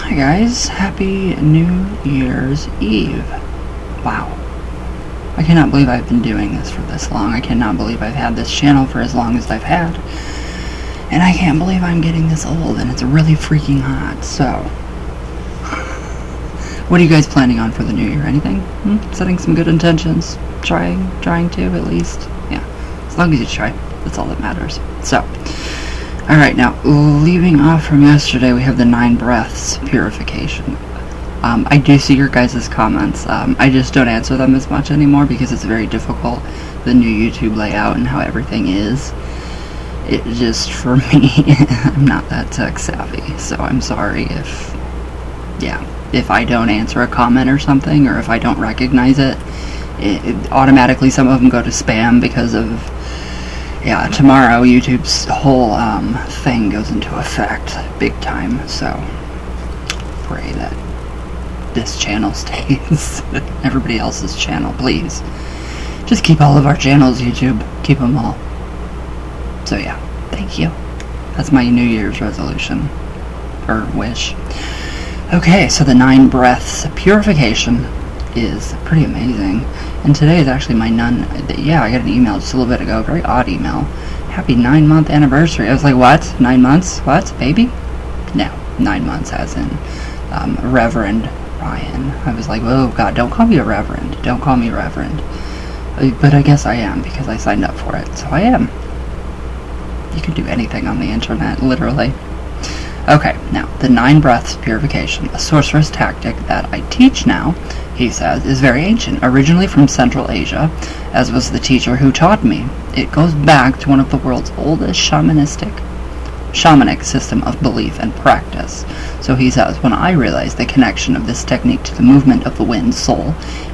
Hi guys, happy New Year's Eve. Wow. I cannot believe I've been doing this for this long. I cannot believe I've had this channel for as long as I've had. And I can't believe I'm getting this old and it's really freaking hot. So, what are you guys planning on for the new year? Anything? Setting some good intentions? Trying to at least? Yeah, as long as you try. That's all that matters. So, alright, now, leaving off from yesterday, we have the 9 breaths purification. I do see your guys' comments. I just don't answer them as much anymore because it's very difficult, the new YouTube layout and how everything is. It just, for me, I'm not that tech savvy, so I'm sorry if I don't answer a comment or something, or if I don't recognize it, automatically some of them go to spam because of, tomorrow YouTube's whole thing goes into effect big time, so pray that this channel stays. Everybody else's channel, please. Just keep all of our channels, YouTube. Keep them all. So yeah, thank you. That's my New Year's resolution. Or wish. Okay, so the 9 breaths purification is pretty amazing. And today is actually my I got an email just a little bit ago, a very odd email. Happy 9-month anniversary. I was like, what? 9 months? What? Baby? No, 9 months as in Reverend Ryan. I was like, oh God, don't call me a reverend. Don't call me reverend. But I guess I am because I signed up for it. So I am. You can do anything on the internet, literally. Okay, now, the 9 breaths purification, a sorceress tactic that I teach now, he says, is very ancient, originally from Central Asia, as was the teacher who taught me. It goes back to one of the world's oldest shamanic system of belief and practice. So he says, when I realized the connection of this technique to the movement of the wind soul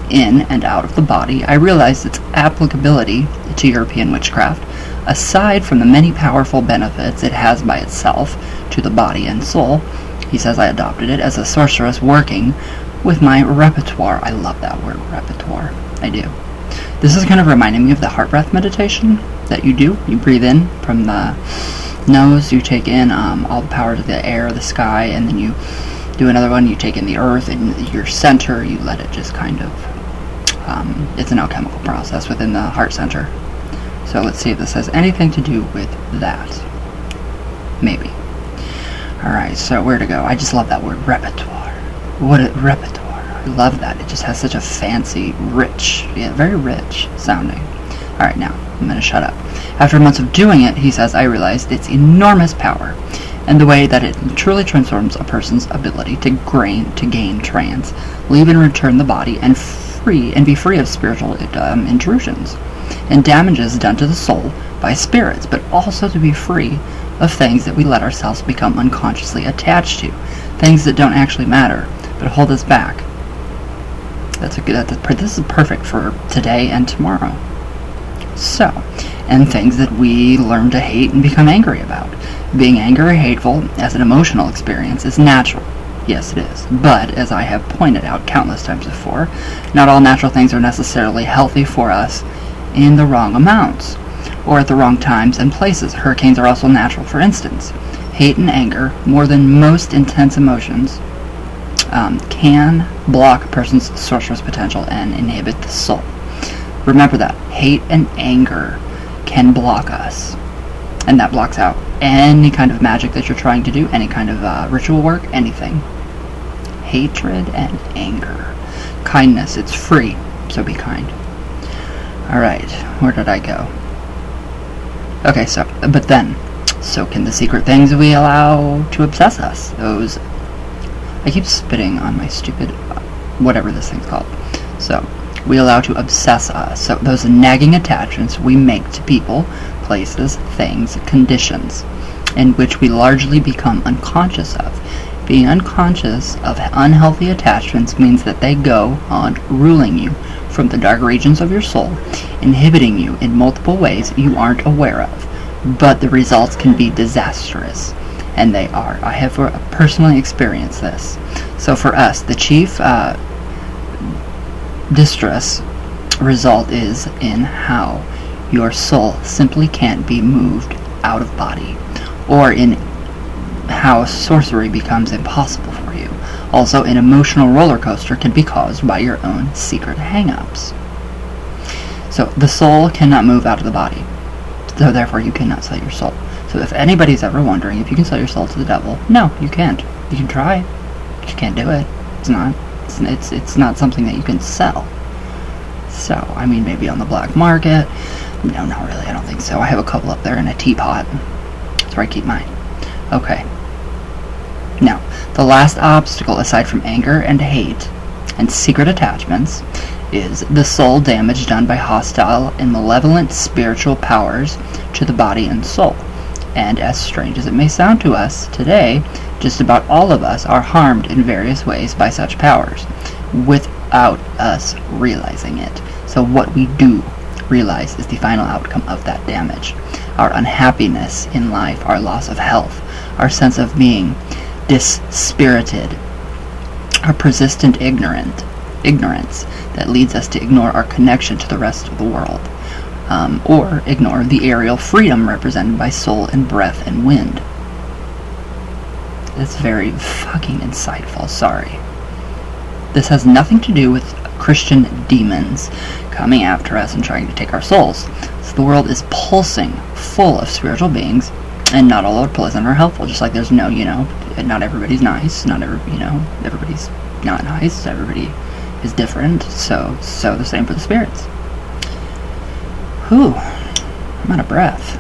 in and out of the body, I realized its applicability to European witchcraft. Aside from the many powerful benefits it has by itself to the body and soul, he says, I adopted it as a sorceress working with my repertoire. I love that word, repertoire. I do. This is kind of reminding me of the heart breath meditation that you do. You breathe in from the nose, you take in all the power to the air, the sky, and then you do another one, you take in the earth and your center, you let it just kind of, it's an alchemical process within the heart center. So let's see if this has anything to do with that. Maybe. Alright, so where to go? I just love that word, repertoire. Repertoire. I love that. It just has such a fancy, rich, very rich sounding. Alright, now, I'm going to shut up. After months of doing it, he says, I realized its enormous power and the way that it truly transforms a person's ability to gain trance, leave and return the body, and be free of spiritual intrusions and damages done to the soul by spirits, but also to be free of things that we let ourselves become unconsciously attached to, things that don't actually matter, but hold us back. This is perfect for today and tomorrow. So, and things that we learn to hate and become angry about. Being angry or hateful as an emotional experience is natural. Yes, it is. But, as I have pointed out countless times before, not all natural things are necessarily healthy for us in the wrong amounts, or at the wrong times and places. Hurricanes are also natural, for instance. Hate and anger, more than most intense emotions, can block a person's sorcerer's potential and inhibit the soul. Remember that. Hate and anger can block us. And that blocks out any kind of magic that you're trying to do, any kind of ritual work, anything. Hatred and anger. Kindness, it's free, so be kind. Alright, where did I go? Okay, so can the secret things we allow to obsess us, those, I keep spitting on my stupid, whatever this thing's called, so, we allow to obsess us, so those nagging attachments we make to people, places, things, conditions, in which we largely become unconscious of. Being unconscious of unhealthy attachments means that they go on ruling you from the dark regions of your soul, inhibiting you in multiple ways you aren't aware of. But the results can be disastrous, and they are. I have personally experienced this. So for us, the chief distress result is in how your soul simply can't be moved out of body, or in how sorcery becomes impossible for you. Also, an emotional roller coaster can be caused by your own secret hang-ups. So, the soul cannot move out of the body. So, therefore, you cannot sell your soul. So, if anybody's ever wondering if you can sell your soul to the devil, no, you can't. You can try, but you can't do it. It's not something that you can sell. So, I mean, maybe on the black market. No, not really, I don't think so. I have a couple up there in a teapot. That's where I keep mine. Okay. Now, the last obstacle, aside from anger and hate and secret attachments, is the soul damage done by hostile and malevolent spiritual powers to the body and soul. And as strange as it may sound to us today, just about all of us are harmed in various ways by such powers, without us realizing it. So what we do realize is the final outcome of that damage. Our unhappiness in life, our loss of health, our sense of being dispirited, our persistent ignorance that leads us to ignore our connection to the rest of the world, or ignore the aerial freedom represented by soul and breath and wind. It's very fucking insightful, sorry. This has nothing to do with Christian demons coming after us and trying to take our souls. So the world is pulsing full of spiritual beings, and not all are pleasant or helpful, just like there's no, not everybody's nice, everybody's not nice, everybody is different, so the same for the spirits. Whew, I'm out of breath.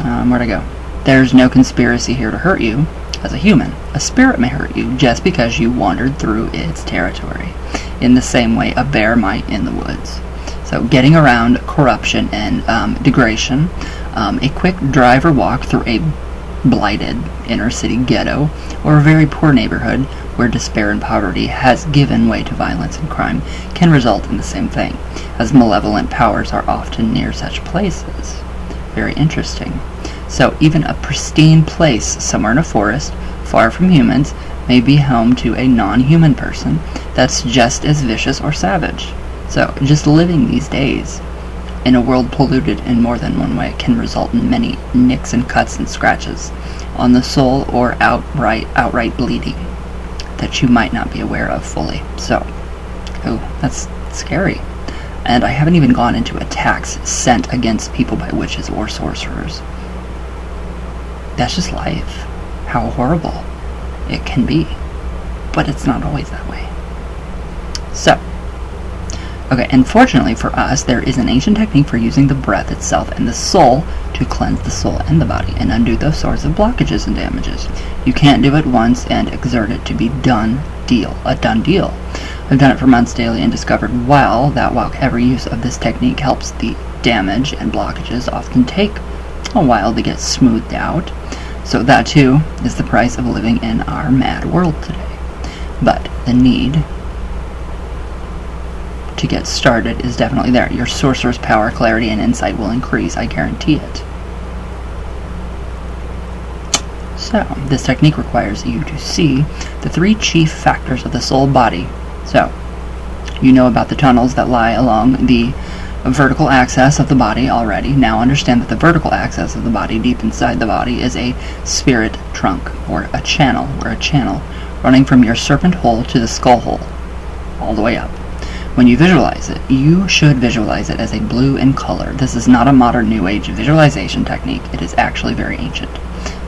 Where'd I go? There's no conspiracy here to hurt you as a human. A spirit may hurt you just because you wandered through its territory, in the same way a bear might in the woods. So getting around corruption and degradation, a quick drive or walk through a blighted inner city ghetto, or a very poor neighborhood where despair and poverty has given way to violence and crime, can result in the same thing, as malevolent powers are often near such places. Very interesting. So even a pristine place somewhere in a forest, far from humans, may be home to a non-human person that's just as vicious or savage. So just living these days in a world polluted in more than one way can result in many nicks and cuts and scratches on the soul, or outright bleeding that you might not be aware of fully. So, that's scary. And I haven't even gone into attacks sent against people by witches or sorcerers. That's just life. How horrible it can be. But it's not always that way. So, okay, and fortunately for us, there is an ancient technique for using the breath itself and the soul to cleanse the soul and the body and undo those sorts of blockages and damages. You can't do it once and exert it to be a done deal. I've done it for months daily and discovered while every use of this technique helps, the damage and blockages often take a while to get smoothed out. So that too is the price of living in our mad world today. But the need to get started is definitely there. Your sorcerer's power, clarity, and insight will increase, I guarantee it. So, this technique requires you to see the three chief factors of the soul body. So, you know about the tunnels that lie along the vertical axis of the body already. Now understand that the vertical axis of the body, deep inside the body, is a spirit trunk, or a channel, running from your serpent hole to the skull hole, all the way up. When you visualize it, you should visualize it as a blue in color. This is not a modern New Age visualization technique. It is actually very ancient.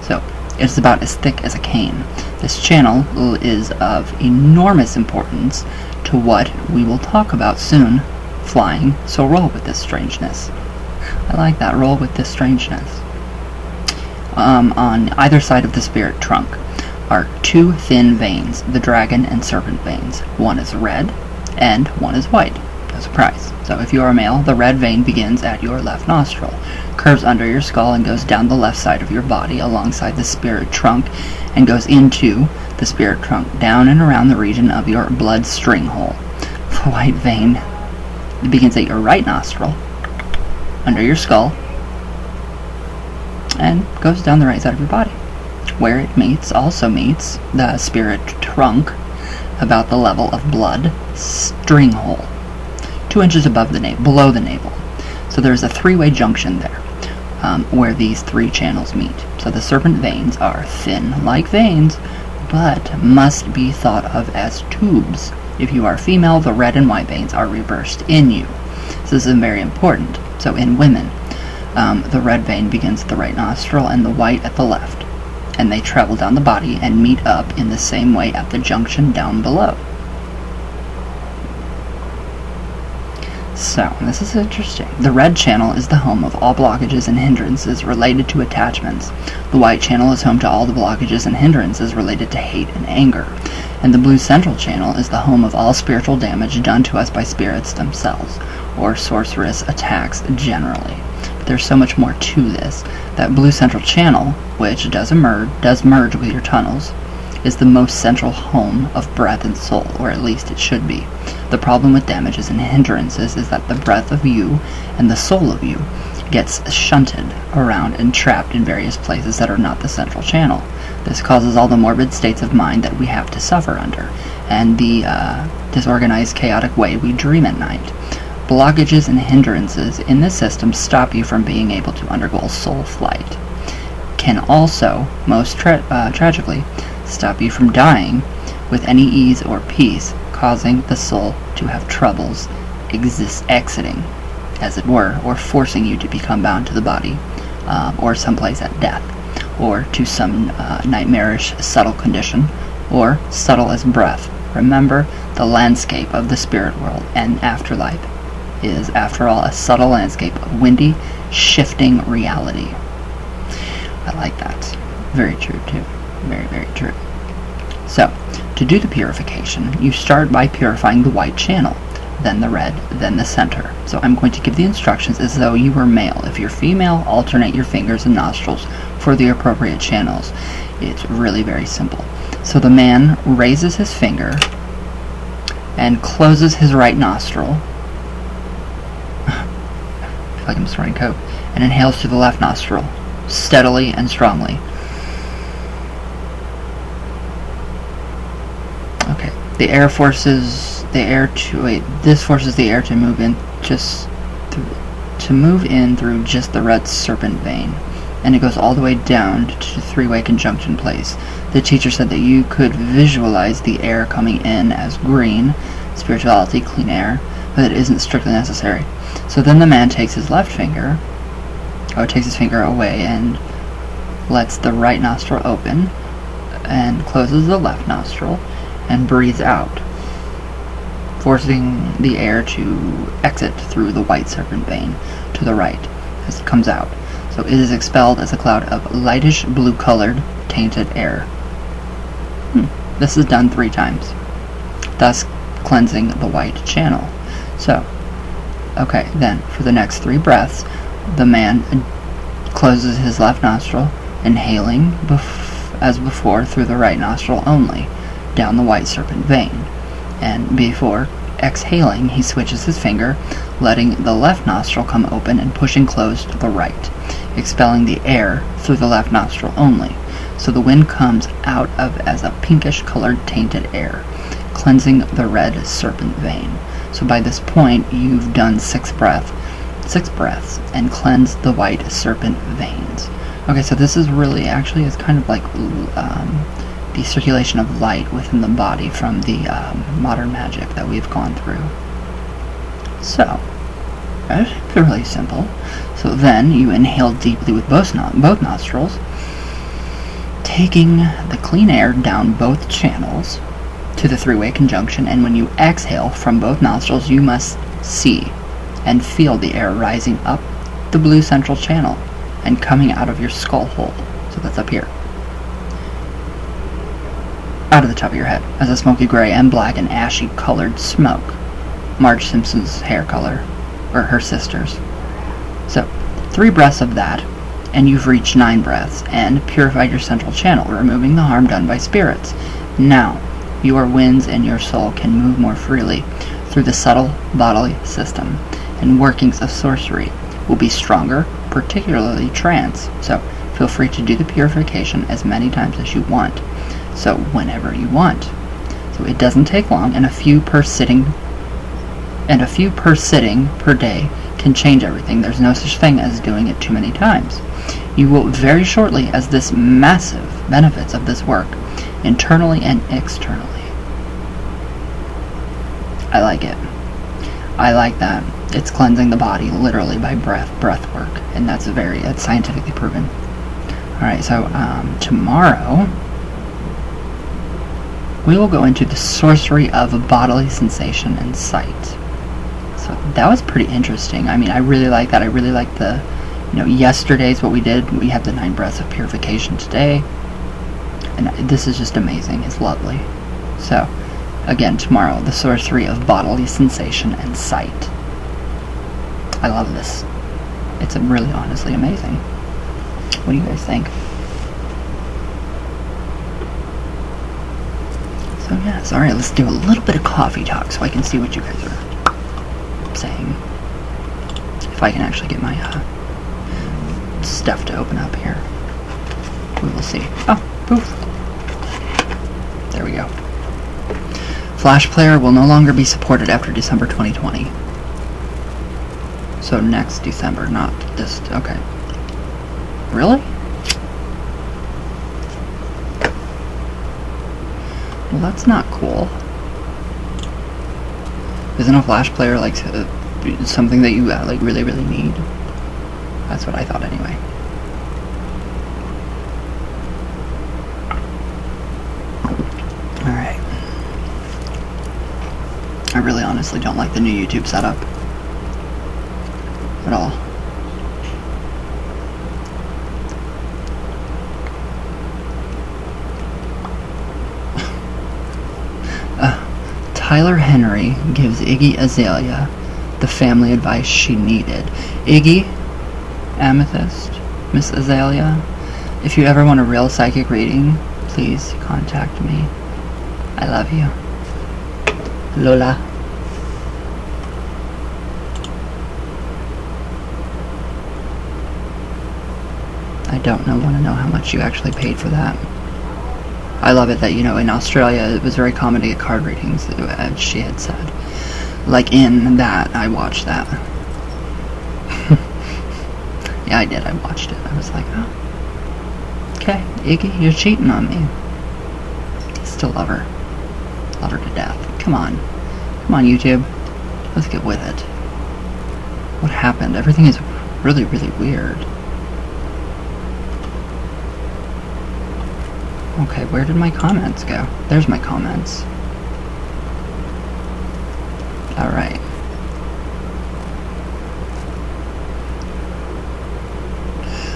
So, it's about as thick as a cane. This channel is of enormous importance to what we will talk about soon, flying, so roll with this strangeness. I like that, roll with this strangeness. On either side of the spirit trunk are two thin veins, the dragon and serpent veins. One is red, and one is white. No surprise. So if you are a male, the red vein begins at your left nostril, curves under your skull, and goes down the left side of your body alongside the spirit trunk, and goes into the spirit trunk, down and around the region of your blood string hole. The white vein begins at your right nostril, under your skull, and goes down the right side of your body, where it also meets the spirit trunk about the level of blood string hole, 2 inches below the navel. So there's a three-way junction there, where these three channels meet. So the serpent veins are thin like veins, but must be thought of as tubes. If you are female, the red and white veins are reversed in you. So this is very important. So in women, the red vein begins at the right nostril and the white at the left, and they travel down the body and meet up in the same way at the junction down below. So, this is interesting. The red channel is the home of all blockages and hindrances related to attachments. The white channel is home to all the blockages and hindrances related to hate and anger. And the blue central channel is the home of all spiritual damage done to us by spirits themselves, or sorceress attacks generally. But there's so much more to this. That blue central channel, which does merge with your tunnels, is the most central home of breath and soul, or at least it should be. The problem with damages and hindrances is that the breath of you and the soul of you gets shunted around and trapped in various places that are not the central channel. This causes all the morbid states of mind that we have to suffer under, and the disorganized, chaotic way we dream at night. Blockages and hindrances in this system stop you from being able to undergo soul flight. Can also, most tragically, stop you from dying with any ease or peace, causing the soul to have troubles exiting, as it were, or forcing you to become bound to the body, or someplace at death, or to some nightmarish subtle condition, or subtle as breath. Remember, the landscape of the spirit world and afterlife is, after all, a subtle landscape of windy, shifting reality. I like that. Very true, too. Very, very true. So, to do the purification, you start by purifying the white channel, then the red, then the center. So I'm going to give the instructions as though you were male. If you're female, alternate your fingers and nostrils for the appropriate channels. It's really very simple. So the man raises his finger and closes his right nostril. I feel like I'm snorting coke. And inhales through the left nostril, steadily and strongly. Okay, this forces the air to move in through just the red serpent vein, and it goes all the way down to three-way conjunction place. The teacher said that you could visualize the air coming in as green, spirituality, clean air, but it isn't strictly necessary. So then the man takes his finger away and lets the right nostril open and closes the left nostril and breathes out, forcing the air to exit through the white serpent vein to the right as it comes out. So it is expelled as a cloud of lightish blue-colored tainted air. This is done 3 times, thus cleansing the white channel. So, okay, then for the next 3 breaths, the man closes his left nostril, inhaling as before through the right nostril only, down the white serpent vein, and before exhaling he switches his finger, letting the left nostril come open and pushing closed the right, expelling the air through the left nostril only, so the wind comes out of as a pinkish colored tainted air, cleansing the red serpent vein. So by this point you've done 6 breaths and cleansed the white serpent veins. Okay, so this is really actually is kind of like the circulation of light within the body from the modern magic that we've gone through. So, it's really simple. So then you inhale deeply with both nostrils, taking the clean air down both channels to the 3-way conjunction, and when you exhale from both nostrils, you must see and feel the air rising up the blue central channel and coming out of your skull hole. So that's up here, out of the top of your head, as a smoky gray and black and ashy colored smoke. Marge Simpson's hair color, or her sister's. So, 3 breaths of that, and you've reached 9 breaths and purified your central channel, removing the harm done by spirits. Now, your winds and your soul can move more freely through the subtle bodily system, and workings of sorcery will be stronger, particularly trance. So, feel free to do the purification as many times as you want. So, whenever you want. So, it doesn't take long, and a few per sitting per day can change everything. There's no such thing as doing it too many times. You will very shortly, as this massive benefits of this work internally and externally. I like it. I like that. It's cleansing the body literally by breath work, and that's scientifically proven. Alright, so tomorrow we will go into the sorcery of bodily sensation and sight. So that was pretty interesting. I mean, I really like that. I really like the, yesterday's what we did. We have the 9 breaths of purification today. And this is just amazing. It's lovely. So, again, tomorrow, the sorcery of bodily sensation and sight. I love this. It's really honestly amazing. What do you guys think? So yes, alright, let's do a little bit of coffee talk so I can see what you guys are saying. If I can actually get my stuff to open up here. We will see. Oh, poof. There we go. Flash Player will no longer be supported after December 2020. So next December, not this. Okay. Really? Well, that's not cool. Isn't a Flash Player like something that you like really need? That's what I thought anyway. Alright. I really honestly don't like the new YouTube setup at all. Tyler Henry gives Iggy Azalea the family advice she needed. Iggy, Amethyst, Miss Azalea, if you ever want a real psychic reading, please contact me. I love you. Lola. I don't want to know how much you actually paid for that. I love it that, in Australia it was very common to get card readings, as she had said. Like in that, I watched that. Yeah, I did. I watched it. I was like, oh. Okay, Iggy, you're cheating on me. Still love her. Love her to death. Come on. Come on, YouTube. Let's get with it. What happened? Everything is really weird. Okay, where did my comments go? There's my comments. Alright.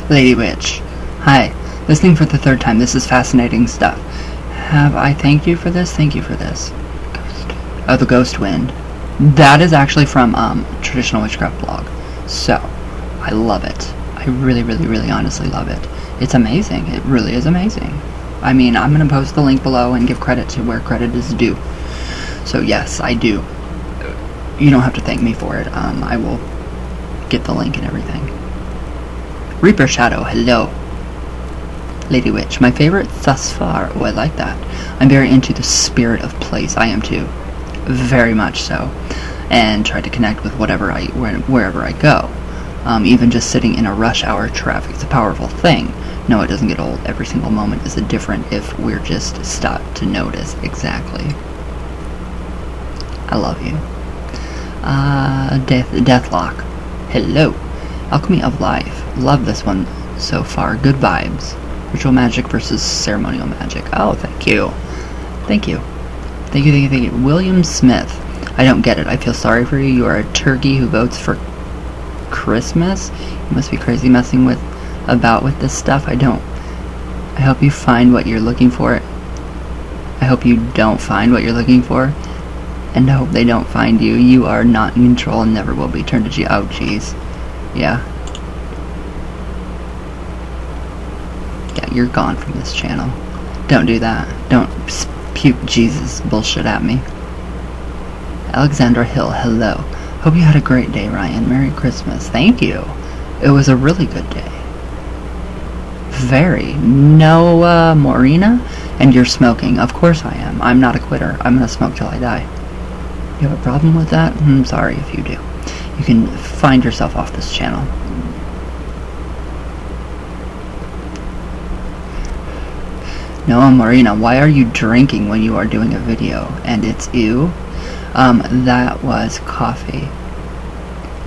Lady Witch. Hi. Listening for the 3rd time. This is fascinating stuff. Have I thanked you for this? Thank you for this. Ghost. Oh, the Ghost Wind. That is actually from Traditional Witchcraft blog. So, I love it. I really honestly love it. It's amazing. It really is amazing. I mean, I'm going to post the link below and give credit to where credit is due. So yes, I do. You don't have to thank me for it. I will get the link and everything. Reaper Shadow, hello. Lady Witch, my favorite thus far. Oh, I like that. I'm very into the spirit of place. I am too. Very much so. And try to connect with wherever I go. Even just sitting in a rush hour traffic. It's a powerful thing. No, it doesn't get old. Every single moment is different if we're just stopped to notice. Exactly. I love you. Deathlock. Hello. Alchemy of Life. Love this one so far. Good vibes. Ritual magic versus ceremonial magic. Oh, thank you. Thank you. Thank you. William Smith. I don't get it. I feel sorry for you. You are a turkey who votes for Christmas. You must be crazy messing about with this stuff. I hope you find what you're looking for. I hope you don't find what you're looking for. And I hope they don't find you. You are not in control and never will be. Turn to G. Oh, jeez. Yeah. Yeah, you're gone from this channel. Don't do that. Don't spew Jesus bullshit at me. Alexandra Hill, hello. Hope you had a great day, Ryan. Merry Christmas. Thank you. It was a really good day. Very. Noah Morena? And you're smoking. Of course I am. I'm not a quitter. I'm gonna smoke till I die. You have a problem with that? I'm sorry if you do. You can find yourself off this channel. Noah Marina, why are you drinking when you are doing a video? And it's ew. That was coffee.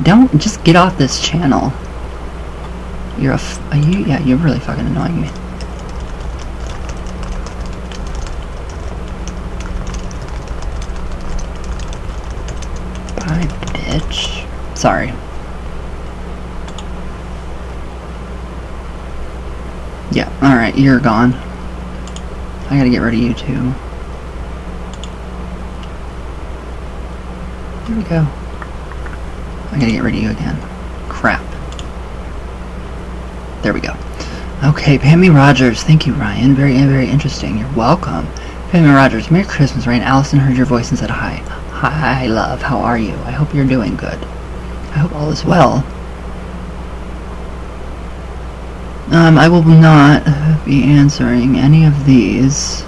Don't just get off this channel. You're you're really fucking annoying me. Bye, bitch. Sorry. Yeah, alright, you're gone. I gotta get rid of you too. There we go. I gotta get rid of you again. Crap. There we go. Okay, Pammy Rogers. Thank you, Ryan. Very, very interesting. You're welcome. Pammy Rogers, Merry Christmas, Ryan. Allison heard your voice and said hi. Hi, love. How are you? I hope you're doing good. I hope all is well. I will not be answering any of these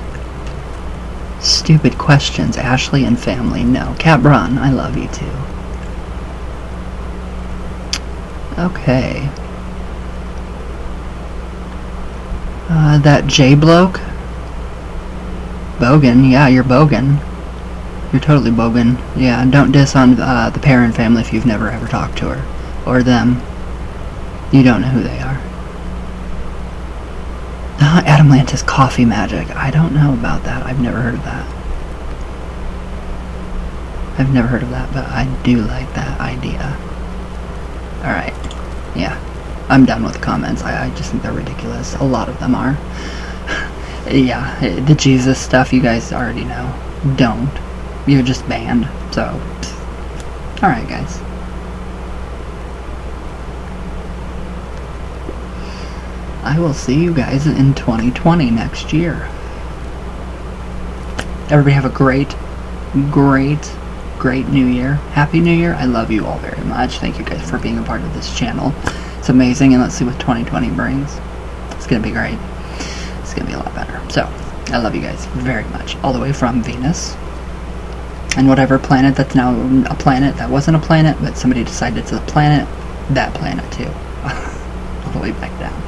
stupid questions. Ashley and family. No. Cat Braun, I love you too. Okay. That J bloke? Bogan, yeah, you're Bogan. You're totally Bogan. Yeah, don't diss on the Perrin family if you've never ever talked to her. Or them. You don't know who they are. Adamlantis coffee magic. I don't know about that. I've never heard of that. I've never heard of that, but I do like that idea. Alright. Yeah. I'm done with the comments. I just think they're ridiculous. A lot of them are. Yeah, the Jesus stuff you guys already know. Don't. You're just banned. So, alright guys. I will see you guys in 2020 next year. Everybody have a great new year. Happy New Year. I love you all very much. Thank you guys for being a part of this channel. It's amazing, and let's see what 2020 brings. It's gonna be great. It's gonna be a lot better. So, I love you guys very much. All the way from Venus. And whatever planet that's now a planet that wasn't a planet, but somebody decided it's a planet, that planet too. All the way back down.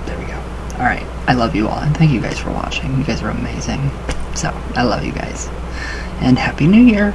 There we go. Alright, I love you all, and thank you guys for watching. You guys are amazing. So, I love you guys. And Happy New Year!